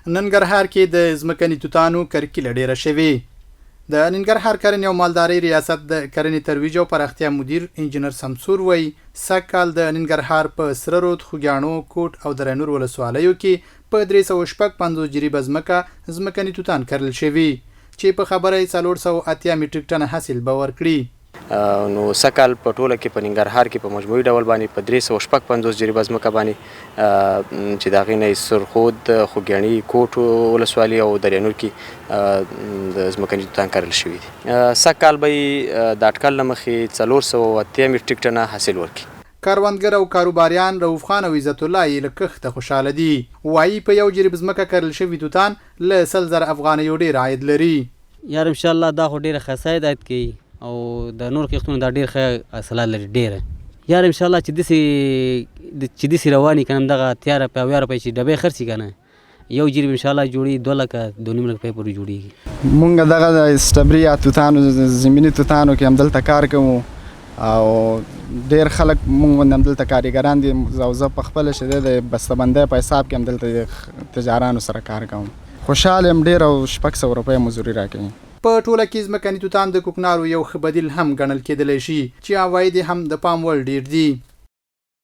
ننګرهار کې د ځمکني توتانو کرکیله ډیره شوې. د ننګرهار کرنې او مالدارۍ ریاست د کرنې ترویج او پراختیا مدیر انجینر شمسور وایي سږکال د ننګرهار په سره رود، خوږیاڼو، کوټ او درنور ولسوالیو کې په 350 جریبه ځمکني توتان کرل شوي چې په خبره 480 میټریک ټنه حاصل به ورکړي. نو سږکال په ټوله کې په ننګرهار کې په مجموعي ډول باندې په 350 جریبه ځمکه باندې چې د هغې نه یې سرخود، خوږیاڼي، کوټ ولسوالي او درنور کې د ځمکني توتان کرل شوي دي. سږکال به یې د اټکل له مخې 480 میټریک ټنه حاصل ورکړي. کاروانګر او کاروباریان رؤف خان او عزت الله یې له کښته خوشحاله دي. وایي په یو جریب ځمکه کرل شوي توتان له 100,000 افغانیو ډېر عاید لري. یار انشاءالله دا خو ډېره ښه عاید کوي او د نور کښتونو دا ډېر ښه حاصلات لري. ډېره یار انشاءالله چې داسې رواني که نه دغه اتیا روپۍ او 10 روپۍ چې ډبې خرڅي که نه یو جریب انشاءالله جوړي 2 لکه 2.5 لکه پورې جوړېږي. مونږ دغه د اسټبري یا توتانو زمیني توتانو کې همدلته کار کوو او ډېر خلک مونږ همدلته کارګران دي او زه پخپله چې د بسته‌بندۍ په حساب کې همدلته تجارانو سره کار کوم. خوشحال یم ډېر او 600 روپۍ مزدوري راکوي. په ټوله کې ځمکني توتان د کوکنارو یو ښه بدیل هم ګڼل کېدلی شي چې عواید هم د پام وړ ډېر دي.